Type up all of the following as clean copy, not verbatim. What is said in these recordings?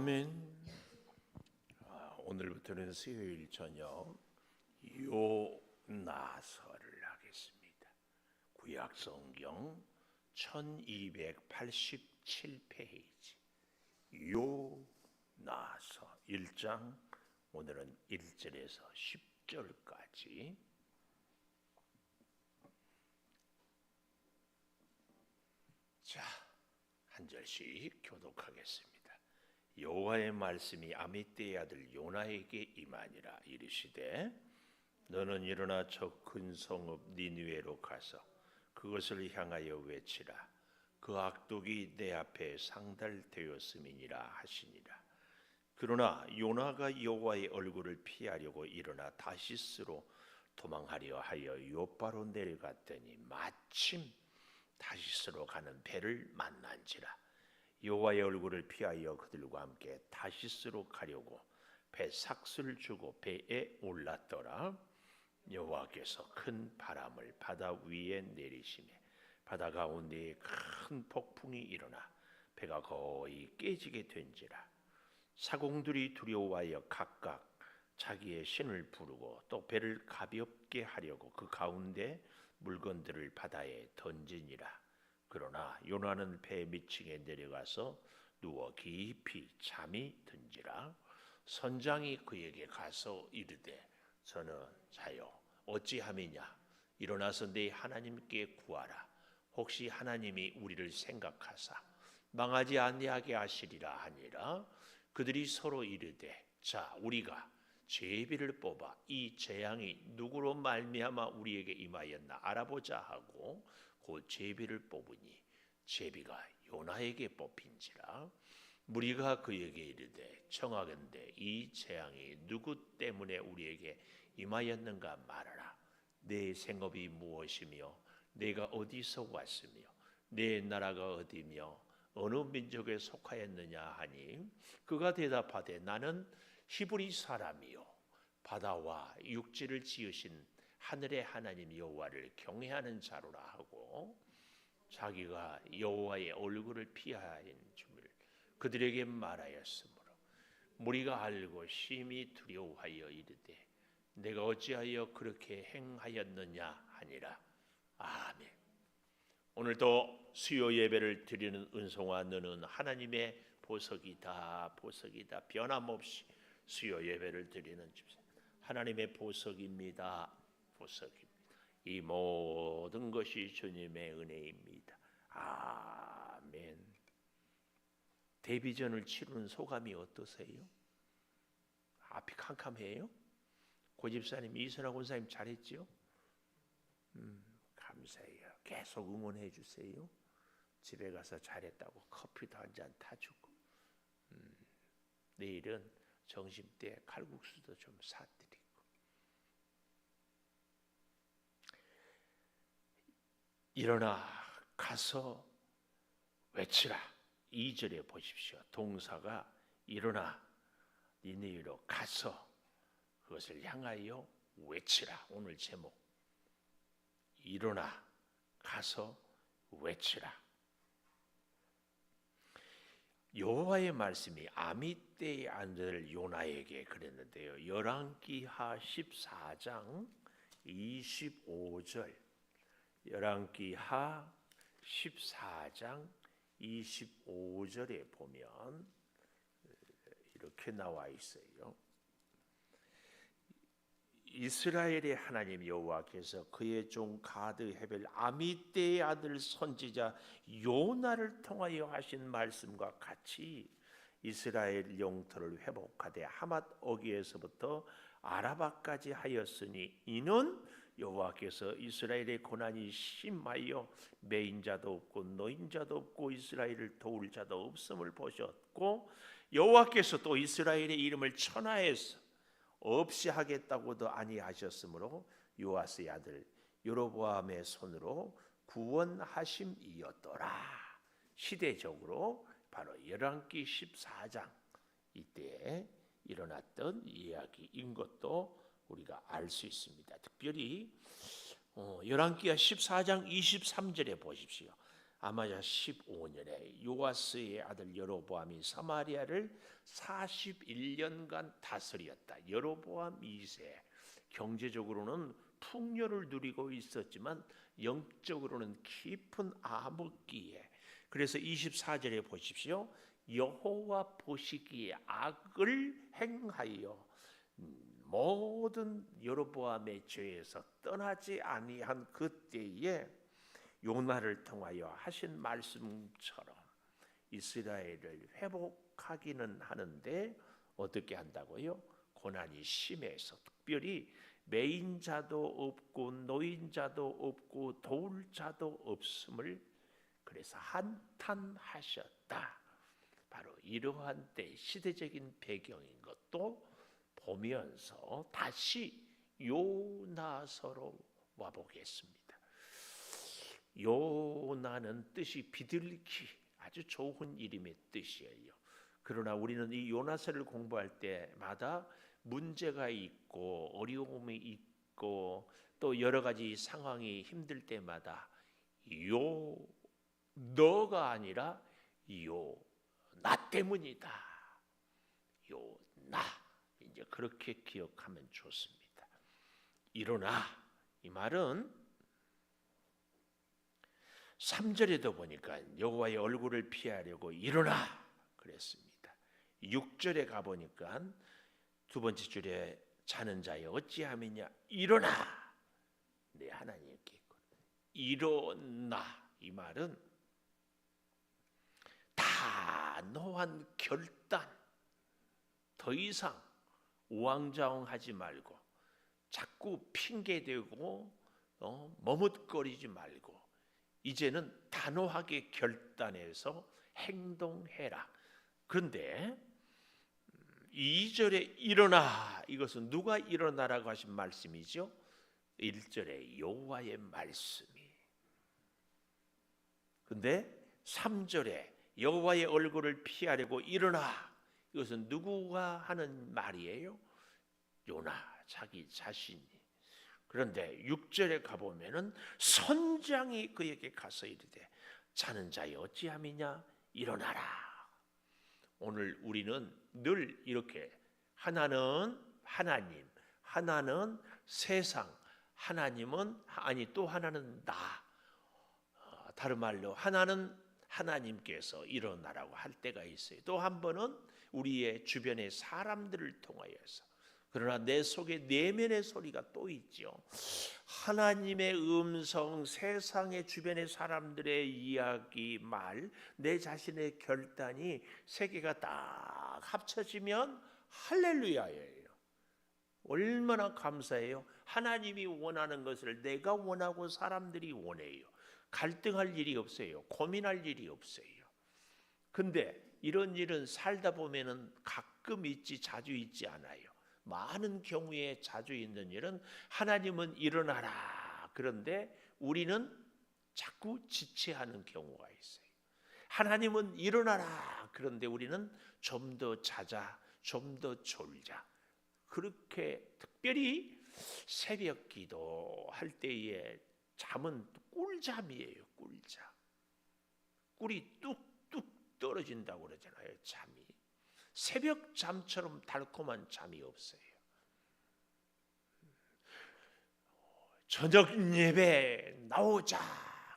아멘. 오늘부터는 수요일 저녁 요나서를 하겠습니다. 구약 성경 1287페이지 요나서 1장, 오늘은 1절에서 10절까지. 자, 한 절씩 교독하겠습니다. 여호와의 말씀이 아미떼의 아들 요나에게 임하니라. 이르시되 너는 일어나 저 큰 성읍 니느웨로 가서 그것을 향하여 외치라. 그 악독이 내 앞에 상달되었음이니라 하시니라. 그러나 요나가 여호와의 얼굴을 피하려고 일어나 다시스로 도망하려 하여 요바로 내려갔더니 마침 다시스로 가는 배를 만난지라. 여호와의 얼굴을 피하여 그들과 함께 다시스로 가려고 배 삭슬을 주고 배에 올랐더라. 여호와께서 큰 바람을 바다 위에 내리시매 바다 가운데에 큰 폭풍이 일어나 배가 거의 깨지게 된지라. 사공들이 두려워하여 각각 자기의 신을 부르고 또 배를 가볍게 하려고 그 가운데 물건들을 바다에 던지니라. 그러나 요나는 배 밑층에 내려가서 누워 깊이 잠이 든지라. 선장이 그에게 가서 이르되 저는 자여 어찌함이냐. 일어나서 네 하나님께 구하라. 혹시 하나님이 우리를 생각하사 망하지 아니하게 하시리라 하니라. 그들이 서로 이르되 자 우리가 제비를 뽑아 이 재앙이 누구로 말미암아 우리에게 임하였나 알아보자 하고 곧 제비를 뽑으니 제비가 요나에게 뽑힌지라. 무리가 그에게 이르되 청하건대 이 재앙이 누구 때문에 우리에게 임하였는가 말하라. 내 생업이 무엇이며 내가 어디서 왔으며 내 나라가 어디며 어느 민족에 속하였느냐 하니 그가 대답하되 나는 히브리 사람이요 바다와 육지를 지으신 하늘의 하나님 여호와를 경외하는 자로라 하고 자기가 여호와의 얼굴을 피하인 줄 그들에게 말하였으므로 무리가 알고 심히 두려워하여 이르되 내가 어찌하여 그렇게 행하였느냐 하니라. 아멘. 오늘도 수요 예배를 드리는 은송아 너는 하나님의 보석이다 변함없이 수요 예배를 드리는 집사 하나님의 보석입니다. 보석입니다. 이 모든 것이 주님의 은혜입니다. 아멘. 데뷔전을 치르는 소감이 어떠세요? 앞이 캄캄해요? 고집사님 이선아 권사님 잘했죠? 감사해요. 계속 응원해 주세요. 집에 가서 잘했다고 커피도 한 잔 타주고 내일은 점심때 칼국수도 좀 사드리고. 일어나 가서 외치라. 2절에 보십시오. 동사가 일어나 니느웨로 가서 그것을 향하여 외치라. 오늘 제목 일어나 가서 외치라. 여호와의 말씀이 아미떼의 아들 요나에게 그랬는데요. 열왕기하 14장 25절 열왕기하 14장 25절에 보면 이렇게 나와 있어요. 이스라엘의 하나님 여호와께서 그의 종 가드 헤벨 아미떼의 아들 선지자 요나를 통하여 하신 말씀과 같이 이스라엘 영토를 회복하되 하맛 어귀에서부터 아라바까지 하였으니 이는 여호와께서 이스라엘의 고난이 심하여 매인자도 없고 노인자도 없고 이스라엘을 도울 자도 없음을 보셨고 여호와께서 또 이스라엘의 이름을 천하에서 없이 하겠다고도 아니하셨으므로 요아스의 아들 여로보암의 손으로 구원하심이었더라. 시대적으로 바로 열왕기 14장 이때 일어났던 이야기인 것도 우리가 알 수 있습니다. 특별히 열왕기하 14장 23절에 보십시오. 아마야 15년에 요아스의 아들 여로보암이 사마리아를 41년간 다스렸다. 여로보암 2세. 경제적으로는 풍요를 누리고 있었지만 영적으로는 깊은 암흑기에. 그래서 24절에 보십시오. 여호와 보시기에 악을 행하여 모든 여로보암의 죄에서 떠나지 아니한 그때에 요나를 통하여 하신 말씀처럼 이스라엘을 회복하기는 하는데 어떻게 한다고요? 고난이 심해서 특별히 매인자도 없고 노인자도 없고 도울 자도 없음을 그래서 한탄하셨다. 바로 이러한 때 시대적인 배경인 것도 보면서 다시 요나서로 와보겠습니다. 요나는 뜻이 비둘기, 아주 좋은 이름의 뜻이에요. 그러나 우리는 이 요나서를 공부할 때마다 문제가 있고 어려움이 있고 또 여러 가지 상황이 힘들 때마다 너가 아니라 나 때문이다. 나 이제 그렇게 기억하면 좋습니다. 일어나 이 말은 3절에도 보니까 여호와의 얼굴을 피하려고 일어나 그랬습니다. 6절에 가보니까 두 번째 줄에 자는 자여 어찌함이냐 일어나 내 하나님께 일어나 이 말은 단호한 결단 더 이상 우왕좌왕하지 말고 자꾸 핑계대고 머뭇거리지 말고 이제는 단호하게 결단해서 행동해라. 그런데 2절에 일어나 이것은 누가 일어나라고 하신 말씀이죠? 1절에 여호와의 말씀이. 근데 3절에 여호와의 얼굴을 피하려고 일어나 이것은 누구가 하는 말이에요? 요나 자기 자신이. 그런데 6절에 가보면은 선장이 그에게 가서 이르되 자는 자여 어찌함이냐 일어나라. 오늘 우리는 늘 이렇게 하나는 하나님, 하나는 세상, 하나님은 또 하나는 나. 다른 말로 하나는 하나님께서 일어나라고 할 때가 있어요. 또 한 번은 우리의 주변의 사람들을 통하여서. 그러나 내 속에 내면의 소리가 또 있죠. 하나님의 음성, 세상의 주변의 사람들의 이야기, 말, 내 자신의 결단이 세 개가 딱 합쳐지면 할렐루야예요. 얼마나 감사해요. 하나님이 원하는 것을 내가 원하고 사람들이 원해요. 갈등할 일이 없어요. 고민할 일이 없어요. 근데 이런 일은 살다 보면은 가끔 있지 자주 있지 않아요. 많은 경우에 자주 있는 일은 하나님은 일어나라. 그런데 우리는 자꾸 지체하는 경우가 있어요. 하나님은 일어나라. 그런데 우리는 좀 더 자자, 좀 더 졸자. 그렇게 특별히 새벽 기도할 때의 잠은 꿀잠이에요. 꿀잠. 꿀이 뚝뚝 떨어진다고 그러잖아요. 잠이. 새벽 잠처럼 달콤한 잠이 없어요. 저녁 예배 나오자.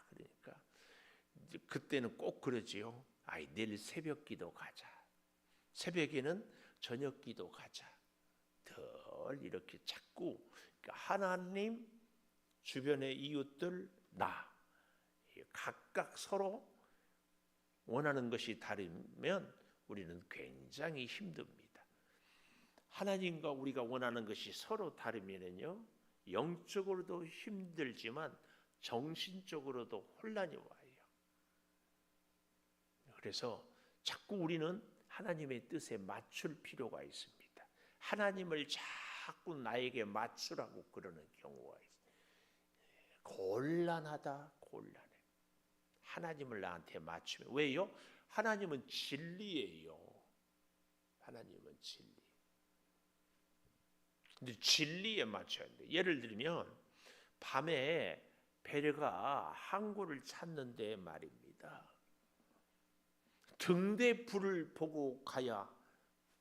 그러니까 그때는 꼭 그러지요. 내일 새벽 기도 가자. 새벽에는 저녁 기도 가자. 덜 이렇게 자꾸 하나님 주변의 이웃들 나 각각 서로 원하는 것이 다르면 우리는 굉장히 힘듭니다. 하나님과 우리가 원하는 것이 서로 다르면요 영적으로도 힘들지만 정신적으로도 혼란이 와요. 그래서 자꾸 우리는 하나님의 뜻에 맞출 필요가 있습니다. 하나님을 자꾸 나에게 맞추라고 그러는 경우가 있어요. 곤란하다, 곤란해. 하나님을 나한테 맞추면 왜요? 하나님은 진리예요. 하나님은 진리. 근데 진리에 맞춰야 돼. 예를 들면 밤에 베레가 항구를 찾는데 말입니다. 아닙니다. 등대 불을 보고 가야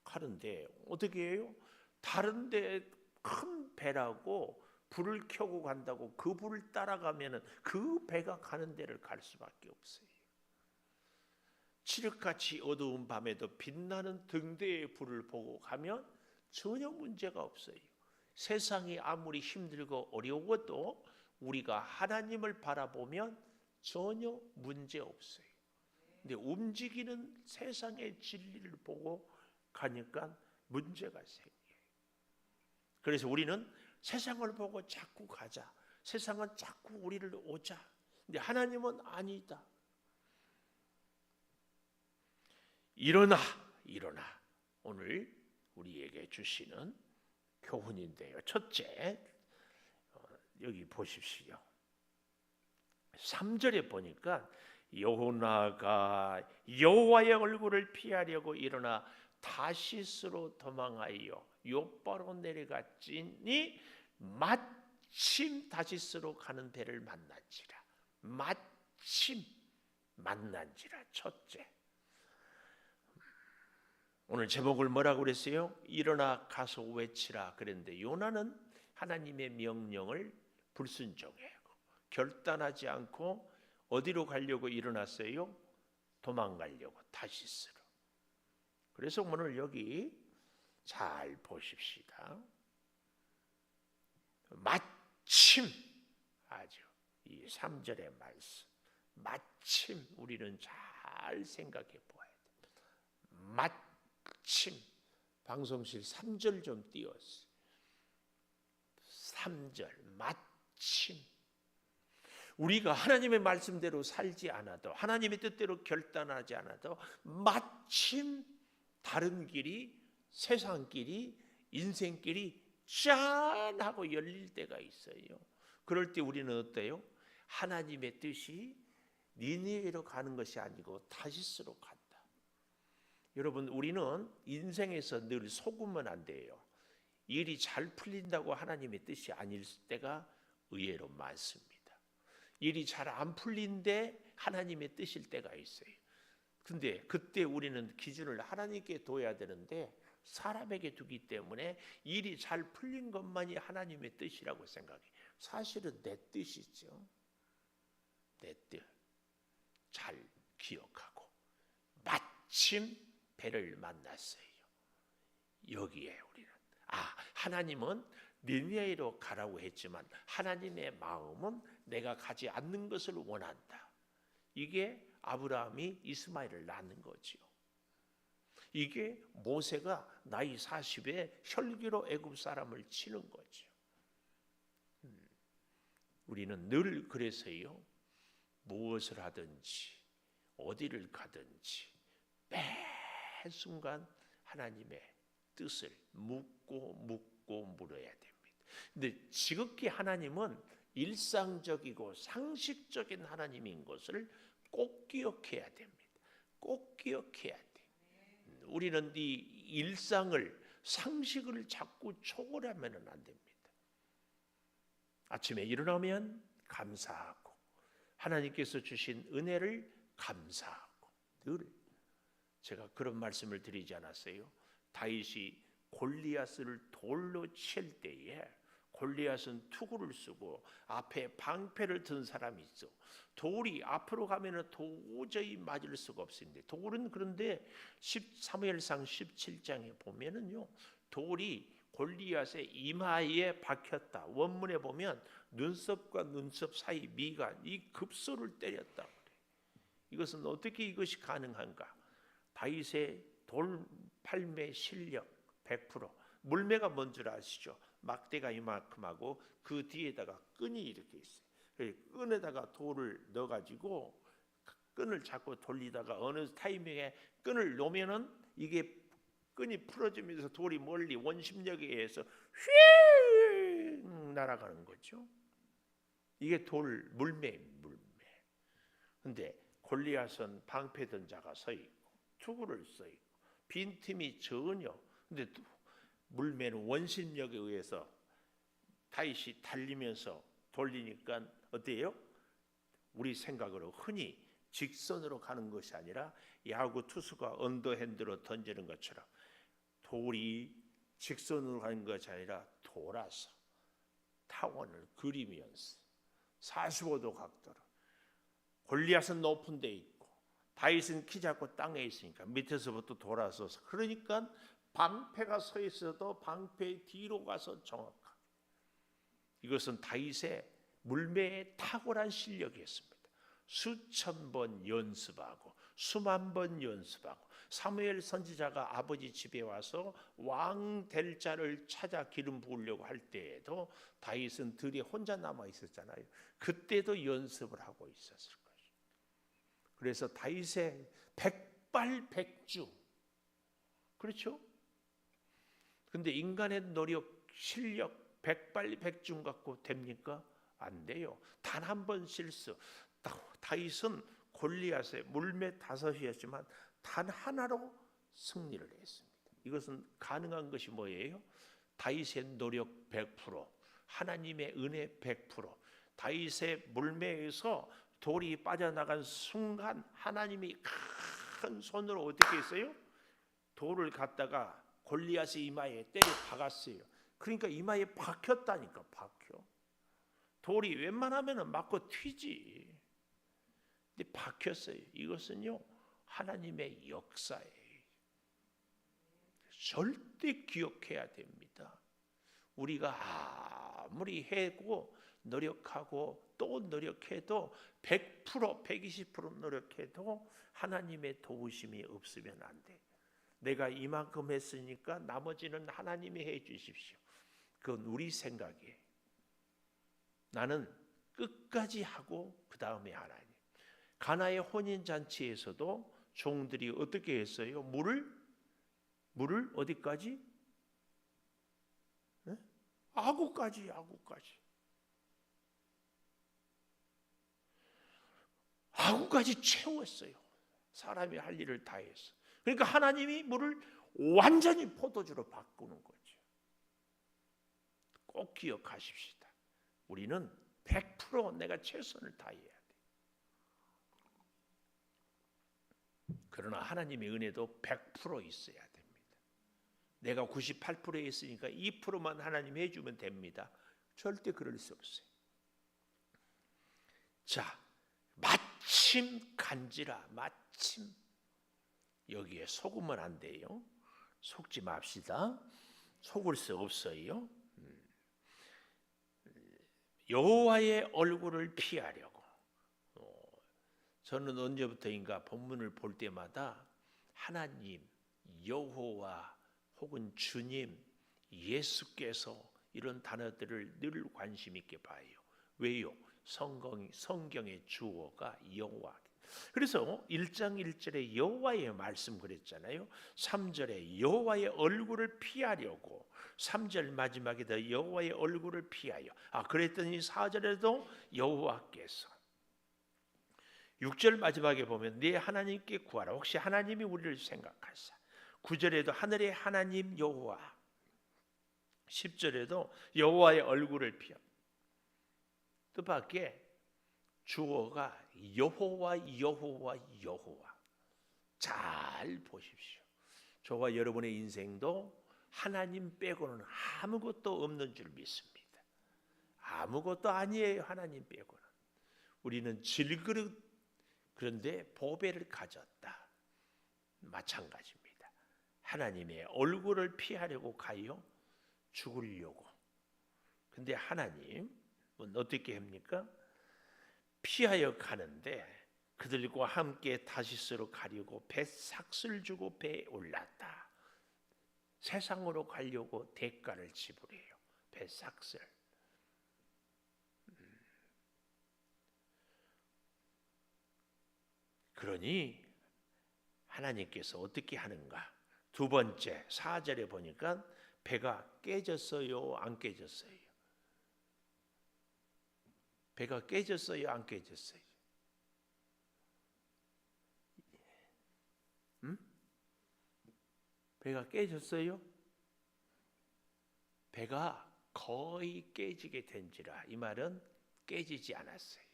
하는데 어떻게 해요? 다른 데 큰 배라고 불을 켜고 간다고 그 불을 따라가면은 그 배가 가는 데를 갈 수밖에 없어요. 칠흑같이 어두운 밤에도 빛나는 등대의 불을 보고 가면 전혀 문제가 없어요. 세상이 아무리 힘들고 어려워도 우리가 하나님을 바라보면 전혀 문제 없어요. 근데 움직이는 세상의 진리를 보고 가니까 문제가 생겨요. 그래서 우리는 세상을 보고 자꾸 가자. 세상은 자꾸 우리를 오자. 근데 하나님은 아니다. 일어나. 오늘 우리에게 주시는 교훈인데요. 첫째, 여기 보십시오. 3절에 보니까 요나가 여호와의 얼굴을 피하려고 일어나 다시스로 도망하여 욥바로 내려갔지니 마침 다시스로 가는 배를 만난지라. 마침 만난지라. 첫째, 오늘 제목을 뭐라고 그랬어요? 일어나 가서 외치라 그랬는데 요나는 하나님의 명령을 불순종해요. 결단하지 않고 어디로 가려고 일어났어요? 도망가려고, 다시스로. 그래서 오늘 여기 잘 보십시다. 마침, 아주 이 3절의 말씀, 마침 우리는 잘 생각해 보아야 됩니다. 마침, 방송실 3절 좀 띄웠어요. 3절, 마침. 우리가 하나님의 말씀대로 살지 않아도, 하나님의 뜻대로 결단하지 않아도 마침 다른 길이, 세상길이, 인생길이 짠 하고 열릴 때가 있어요. 그럴 때 우리는 어때요? 하나님의 뜻이 니느웨로 가는 것이 아니고 다시스로 간다. 여러분, 우리는 인생에서 늘 속으면 안 돼요. 일이 잘 풀린다고 하나님의 뜻이 아닐 때가 의외로 많습니다. 일이 잘 안 풀린데 하나님의 뜻일 때가 있어요. 근데 그때 우리는 기준을 하나님께 둬야 되는데 사람에게 두기 때문에 일이 잘 풀린 것만이 하나님의 뜻이라고 생각해요. 사실은 내 뜻이죠. 내 뜻. 잘 기억하고 마침 배를 만났어요. 여기에 우리는 하나님은 니느웨로 가라고 했지만 하나님의 마음은 내가 가지 않는 것을 원한다. 이게 아브라함이 이스마엘을 낳는 거지요. 이게 모세가 나이 40에 혈기로 애굽 사람을 치는 거죠. 우리는 늘 그래서요, 무엇을 하든지 어디를 가든지 매 순간 하나님의 뜻을 묻고 물어야 됩니다. 근데 지극히 하나님은 일상적이고 상식적인 하나님인 것을 꼭 기억해야 됩니다. 꼭 기억해야 돼. 우리는 이 일상을, 상식을 자꾸 초월하면 안 됩니다. 아침에 일어나면 감사하고 하나님께서 주신 은혜를 감사하고, 늘 제가 그런 말씀을 드리지 않았어요? 다윗이 골리앗을 돌로 칠 때에 골리앗은 투구를 쓰고 앞에 방패를 든 사람이 있어. 돌이 앞으로 가면 도저히 맞을 수가 없습니다. 돌은 그런데 사무엘상 17장에 보면은요, 돌이 골리앗의 이마에 박혔다. 원문에 보면 눈썹과 눈썹 사이 미간, 이 급소를 때렸다 그래. 이것은 어떻게 이것이 가능한가? 다윗의 돌팔매 실력 100%. 물매가 뭔 줄 아시죠? 막대가 이만큼하고 그 뒤에다가 끈이 이렇게 있어요. 끈에다가 돌을 넣어가지고 끈을 자꾸 돌리다가 어느 타이밍에 끈을 놓으면은 이게 끈이 풀어지면서 돌이 멀리 원심력에 의해서 휙 날아가는 거죠. 이게 물매. 근데 골리앗은 방패 든 자가 서 있고 투구를 써 있고 빈틈이 전혀. 근데 물매는 원심력에 의해서 다윗이 달리면서 돌리니까 어때요? 우리 생각으로 흔히 직선으로 가는 것이 아니라 야구 투수가 언더핸드로 던지는 것처럼 돌이 직선으로 가는 것이 아니라 돌아서 타원을 그리면서 45도 각도로. 골리앗은 높은 데 있고 다윗은 키 작고 땅에 있으니까 밑에서부터 돌아서서, 그러니까 방패가 서 있어도 방패 뒤로 가서 정확하게. 이것은 다윗의 물매에 탁월한 실력이었습니다. 수천 번 연습하고 수만 번 연습하고, 사무엘 선지자가 아버지 집에 와서 왕 될 자를 찾아 기름 부으려고 할 때에도 다윗은 들에 혼자 남아 있었잖아요. 그때도 연습을 하고 있었을 것이죠. 그래서 다윗의 백발백중, 그렇죠? 근데 인간의 노력, 실력 백발백중 갖고 됩니까? 안 돼요. 단 한 번 실수. 다윗은 골리앗의 물매 5이었지만 단 하나로 승리를 했습니다. 이것은 가능한 것이 뭐예요? 다윗의 노력 100%, 하나님의 은혜 100%. 다윗의 물매에서 돌이 빠져나간 순간 하나님이 큰 손으로 어떻게 했어요? 돌을 갖다가 골리앗의 이마에 때려 박았어요. 그러니까 이마에 박혔다니까, 박혀. 돌이 웬만하면 맞고 튀지. 근데 박혔어요. 이것은요, 하나님의 역사예요. 절대 기억해야 됩니다. 우리가 아무리 해고 노력하고 또 노력해도 100%, 120% 노력해도 하나님의 도우심이 없으면 안 돼. 내가 이만큼 했으니까 나머지는 하나님이 해 주십시오. 그건 우리 생각이에요. 나는 끝까지 하고 그 다음에 하나님. 가나의 혼인잔치에서도 종들이 어떻게 했어요? 물을 어디까지? 네? 아구까지. 아구까지 채웠어요. 사람이 할 일을 다 했어. 그러니까 하나님이 물을 완전히 포도주로 바꾸는 거죠. 꼭 기억하십시다. 우리는 100% 내가 최선을 다해야 돼. 그러나 하나님의 은혜도 100% 있어야 됩니다. 내가 98%에 있으니까 2%만 하나님 해주면 됩니다. 절대 그럴 수 없어요. 자, 마침 간지라, 마침. 여기에 속으면 안 돼요. 속지 맙시다. 속을 수 없어요. 여호와의 얼굴을 피하려고. 저는 언제부터인가 본문을 볼 때마다 하나님, 여호와 혹은 주님, 예수께서 이런 단어들을 늘 관심 있게 봐요. 왜요? 성경의 주어가 여호와. 그래서 1장 1절에 여호와의 말씀 그랬잖아요. 3절에 여호와의 얼굴을 피하려고, 3절 마지막에도 여호와의 얼굴을 피하여. 그랬더니 4절에도 여호와께서. 6절 마지막에 보면 네 하나님께 구하라. 혹시 하나님이 우리를 생각하사. 9절에도 하늘의 하나님 여호와. 10절에도 여호와의 얼굴을 피하. 뜻밖의 주어가 여호와. 잘 보십시오. 저와 여러분의 인생도 하나님 빼고는 아무것도 없는 줄 믿습니다. 아무것도 아니에요. 하나님 빼고는. 우리는 질그릇, 그런데 보배를 가졌다. 마찬가지입니다. 하나님의 얼굴을 피하려고 가요. 죽으려고. 근데 하나님은 어떻게 합니까? 피하여 가는데 그들과 함께 다시스로 가려고 배삭을 주고 배에 올랐다. 세상으로 가려고 대가를 지불해요. 배삭을. 그러니 하나님께서 어떻게 하는가? 두 번째 4절에 보니까 배가 깨졌어요, 안 깨졌어요? 배가 깨졌어요, 안 깨졌어요? 배가 깨졌어요? 배가 거의 깨지게 된지라. 이 말은 깨지지 않았어요.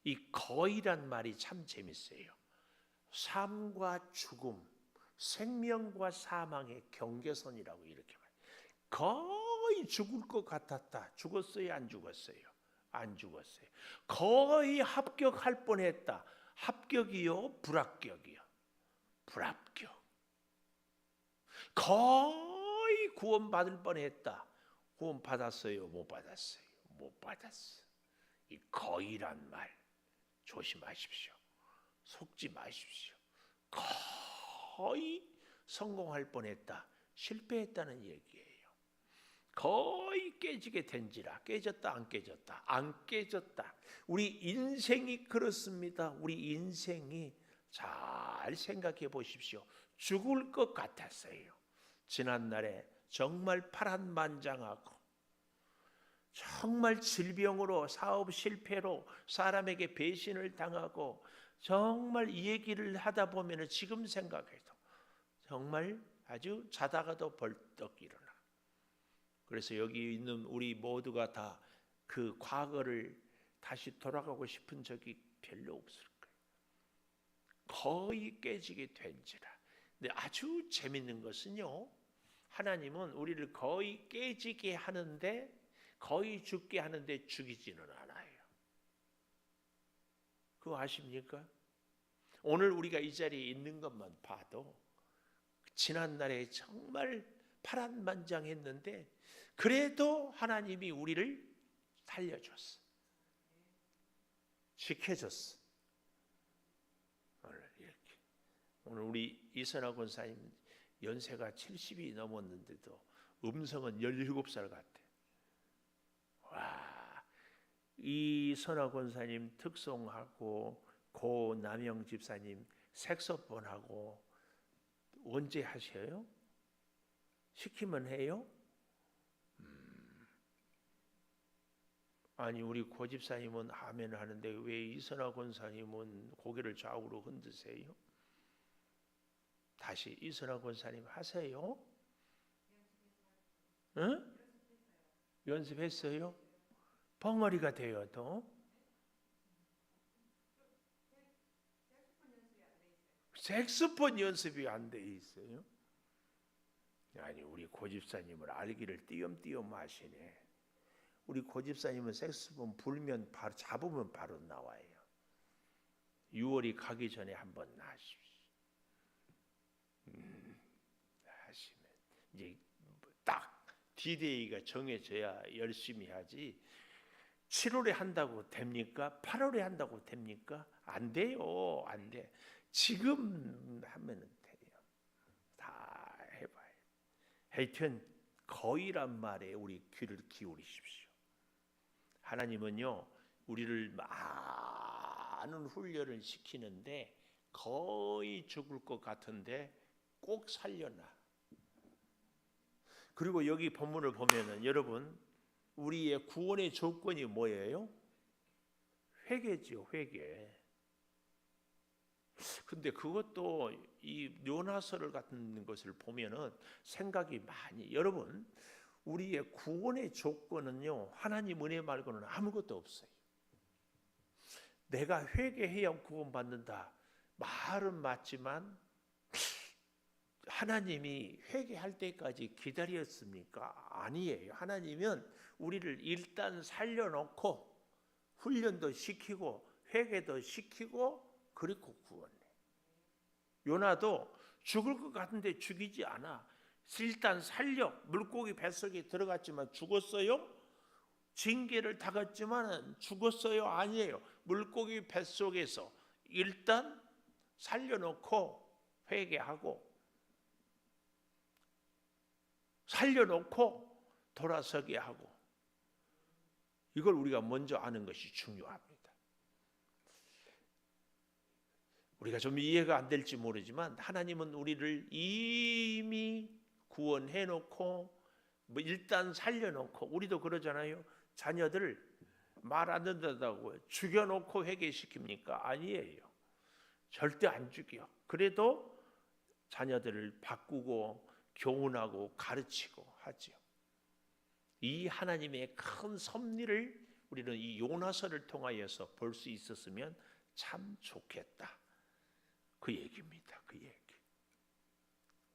이 거의란 말이 참 재밌어요. 삶과 죽음, 생명과 사망의 경계선이라고 이렇게 말해요. 거의 죽을 것 같았다. 죽었어요? 안 죽었어요? 안 죽었어요. 거의 합격할 뻔했다. 합격이요? 불합격이요? 불합격. 거의 구원받을 뻔했다. 구원 받았어요? 못 받았어요? 못 받았어. 이 거의란 말 조심하십시오. 속지 마십시오. 거의 성공할 뻔했다. 실패했다는 얘기예요. 거의 깨지게 된지라. 깨졌다 안 깨졌다? 안 깨졌다. 우리 인생이 그렇습니다. 우리 인생이 잘 생각해 보십시오. 죽을 것 같았어요. 지난날에 정말 파란만장하고 정말 질병으로 사업 실패로 사람에게 배신을 당하고 정말 이 얘기를 하다 보면 지금 생각해도 정말 아주 자다가도 벌떡 일어나. 그래서 여기 있는 우리 모두가 다 그 과거를 다시 돌아가고 싶은 적이 별로 없을 거예요. 거의 깨지게 된지라. 근데 아주 재밌는 것은요, 하나님은 우리를 거의 깨지게 하는데, 거의 죽게 하는데 죽이지는 않아요. 그거 아십니까? 오늘 우리가 이 자리에 있는 것만 봐도 지난날에 정말 파란만장했는데 그래도 하나님이 우리를 살려줬어. 지켜줬어. 오늘 우리 이선아 권사님 연세가 70이 넘었는데도 음성은 17살 같아. 와, 이 선아 권사님 특송하고 고 남영 집사님 색소폰하고 언제 하셔요? 시키면 해요? 아니 우리 고 집사님은 아멘 하는데 왜 이선아 권사님은 고개를 좌우로 흔드세요? 다시 이선아 권사님 하세요? 응? 연습했어요? 벙어리가 되어도? 색소폰 연습이 안 돼 있어요? 아니 우리 고집사님을 알기를 띄엄띄엄 하시네. 우리 고집사님은 색소폰 불면 바로 잡으면 바로 나와요. 6월이 가기 전에 한번 하십시오. 하시면 이제 딱 D-Day가 정해져야 열심히 하지. 7월에 한다고 됩니까? 8월에 한다고 됩니까? 안 돼요. 안 돼. 지금 하면 돼요. 다 해봐요. 하여튼 거의란 말에 우리 귀를 기울이십시오. 하나님은요 우리를 많은 훈련을 시키는데 거의 죽을 것 같은데 꼭 살려놔. 그리고 여기 본문을 보면은 여러분 우리의 구원의 조건이 뭐예요? 회개지요, 회개. 근데 그것도 이 요나서를 같은 것을 보면은 생각이 많이. 여러분 우리의 구원의 조건은요 하나님 은혜 말고는 아무것도 없어요. 내가 회개해야 구원받는다 말은 맞지만 하나님이 회개할 때까지 기다렸습니까? 아니에요. 하나님은 우리를 일단 살려놓고 훈련도 시키고 회개도 시키고 그리고 구원해. 요나도 죽을 것 같은데 죽이지 않아. 일단 살려. 물고기 뱃속에 들어갔지만 죽었어요? 징계를 당했지만 죽었어요? 아니에요. 물고기 뱃속에서 일단 살려놓고 회개하고 살려놓고 돌아서게 하고, 이걸 우리가 먼저 아는 것이 중요합니다. 우리가 좀 이해가 안 될지 모르지만 하나님은 우리를 이미 구원해놓고 일단 살려놓고, 우리도 그러잖아요. 자녀들 말 안 듣는다고 죽여놓고 회개시킵니까? 아니에요. 절대 안 죽여. 그래도 자녀들을 바꾸고 교훈하고 가르치고 하지요. 이 하나님의 큰 섭리를 우리는 이 요나서를 통하여서 볼 수 있었으면 참 좋겠다. 그 얘기입니다. 그 얘기.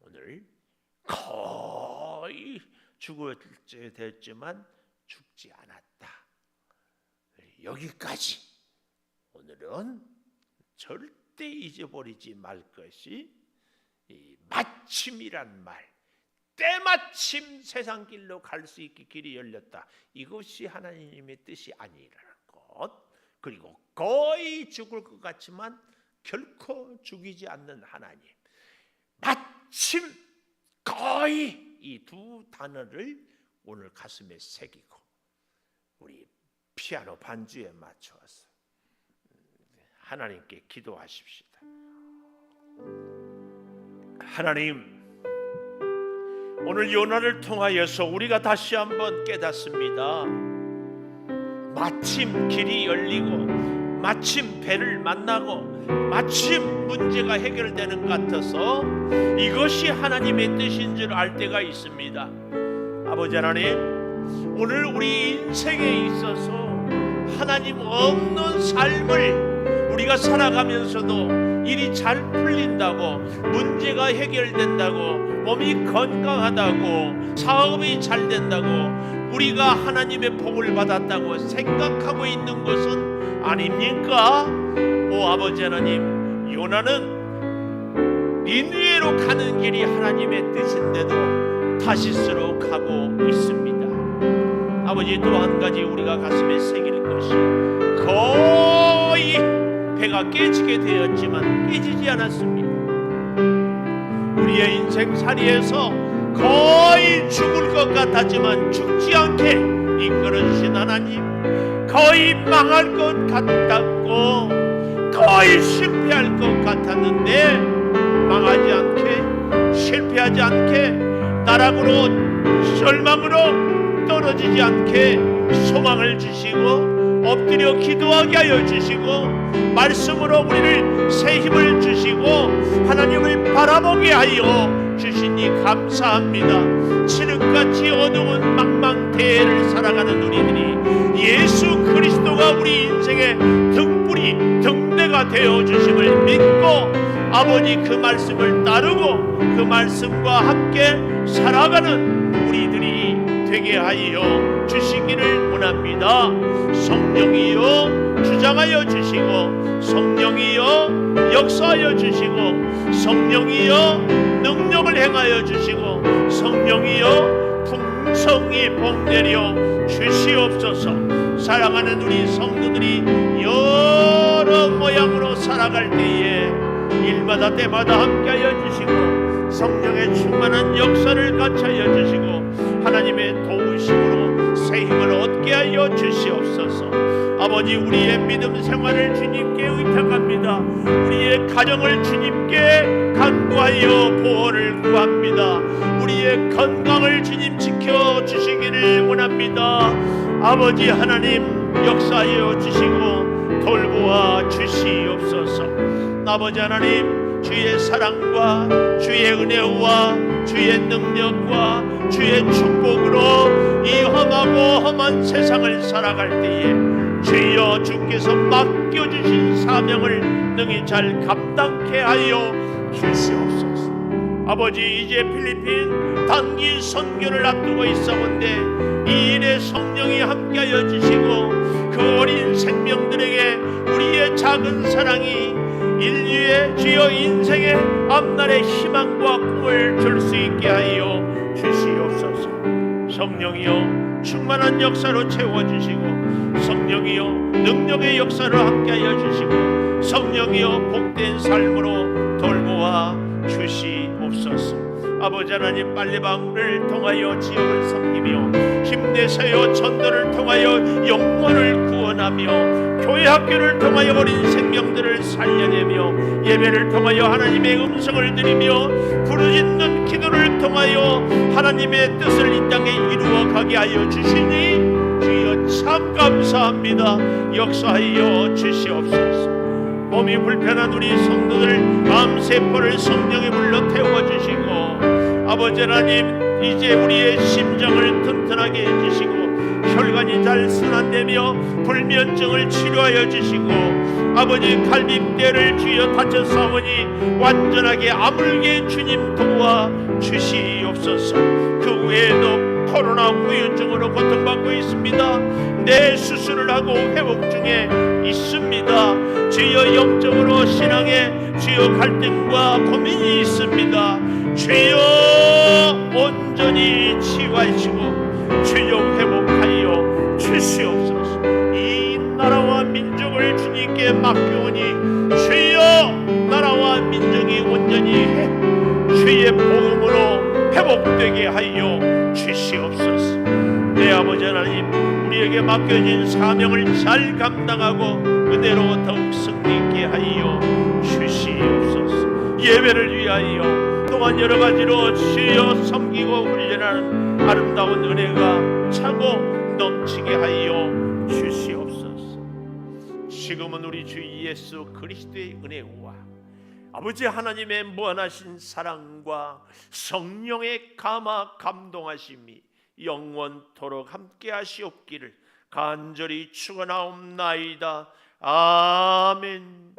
오늘 거의 죽을 때 됐지만 죽지 않았다. 여기까지. 오늘은 절대 잊어버리지 말 것이 이 마침이란 말, 때마침 세상 길로 갈 수 있게 길이 열렸다. 이것이 하나님의 뜻이 아니라는 것. 그리고 거의 죽을 것 같지만 결코 죽이지 않는 하나님. 마침 거의 이 두 단어를 오늘 가슴에 새기고 우리 피아노 반주에 맞춰서 하나님께 기도하십시다. 하나님, 오늘 요나를 통하여서 우리가 다시 한번 깨닫습니다. 마침 길이 열리고 마침 배를 만나고 마침 문제가 해결되는 것 같아서 이것이 하나님의 뜻인 줄 알 때가 있습니다. 아버지 하나님, 오늘 우리 인생에 있어서 하나님 없는 삶을 우리가 살아가면서도 일이 잘 풀린다고, 문제가 해결된다고, 몸이 건강하다고, 사업이 잘 된다고, 우리가 하나님의 복을 받았다고 생각하고 있는 것은 아닙니까? 오 아버지 하나님, 요나는 니느웨로 가는 길이 하나님의 뜻인데도 다시스로 가고 있습니다. 아버지, 또 한 가지 우리가 가슴에 새길 것이, 거의 배가 깨지게 되었지만 깨지지 않았습니다. 우리의 인생살이에서 거의 죽을 것 같았지만 죽지 않게 이끌어주신 하나님, 거의 망할 것 같았고 거의 실패할 것 같았는데 망하지 않게, 실패하지 않게, 나락으로 절망으로 떨어지지 않게 소망을 주시고 엎드려 기도하게 하여 주시고 말씀으로 우리를 새 힘을 주시고 하나님을 바라보게 하여 주시니 감사합니다. 칠흑같이 어두운 망망대해를 살아가는 우리들이 예수 그리스도가 우리 인생의 등불이 등대가 되어 주심을 믿고 아버지 그 말씀을 따르고 그 말씀과 함께 살아가는 우리들이 되게 하여 주시기를 원합니다. 성령이여 주장하여 주시고, 성령이여 역사하여 주시고, 성령이여 능력을 행하여 주시고, 성령이여 풍성히 복내려 주시옵소서. 사랑하는 우리 성도들이 여러 모양으로 살아갈 때에 일마다 때마다 함께하여 주시고 성령의 충만한 역사를 같이 하여 주시고 하나님의 도우심으로 새 힘을 얻게 하여 주시옵소서. 아버지, 우리의 믿음 생활을 주님께 의탁합니다. 우리의 가정을 주님께 간구하여 보호를 구합니다. 우리의 건강을 주님 지켜주시기를 원합니다. 아버지 하나님, 역사하여 주시고 돌보아 주시옵소서. 아버지 하나님, 주의 사랑과 주의 은혜와 주의 능력과 주의 축복으로 이 험하고 험한 세상을 살아갈 때에 주여 주께서 맡겨주신 사명을 능히 잘 감당케 하여 주시옵소서. 아버지, 이제 필리핀 단기 선교를 앞두고 있사온데 이 일에 성령이 함께하여 주시고 그 어린 생명들에게 우리의 작은 사랑이 인류의 주여 인생의 앞날의 희망과 꿈을 줄 수 있게 하여 주시옵소서. 성령이여 충만한 역사로 채워주시고 성령이여 능력의 역사를 함께하여 주시고 성령이여 복된 삶으로 돌보아 주시옵소서. 아버지 하나님, 빨래방을 통하여 지역을 섬기며 힘내세요 전도를 통하여 영혼을 구원하며 교회 학교를 통하여 어린 생명들을 살려내며 예배를 통하여 하나님의 음성을 드리며 부르짖는 기도를 통하여 하나님의 뜻을 이 땅에 이루어가게 하여 주시니 주여 참 감사합니다. 역사하여 주시옵소서. 몸이 불편한 우리 성도들 마음세포를 성령의 불로 태워주시고 아버지 하나님, 이제 우리의 심정을 튼튼하게 해주시고 혈관이 잘 순환되며 불면증을 치료하여 주시고, 아버지 갈비뼈를 주여 다쳤사오니 완전하게 아물게 주님 도와 주시옵소서. 그 외에도 코로나 후유증으로 고통받고 있습니다. 내 수술을 하고 회복 중에 있습니다. 주여 영적으로 신앙에 주여 갈등과 고민이 있습니다. 주여 온전히 치유하시고 주여 회복하여 주시옵소서. 이 나라와 민족을 주님께 맡겨오니 주여 나라와 민족이 온전히 주의 복음으로 회복되게 하여 주시옵소서. 내 아버지 하나님, 우리에게 맡겨진 사명을 잘 감당하고 은혜로 더욱 승리있게 하여 주시옵소서. 예배를 위하여 또한 여러 가지로 주여 섬기고 훈련하는 아름다운 은혜가 차고 넘치게 하여 주시옵소서. 지금은 우리 주 예수 그리스도의 은혜와 아버지 하나님의 무한하신 사랑과 성령의 감화 감동하심이 영원토록 함께 하시옵기를 간절히 축원하옵나이다. 아멘.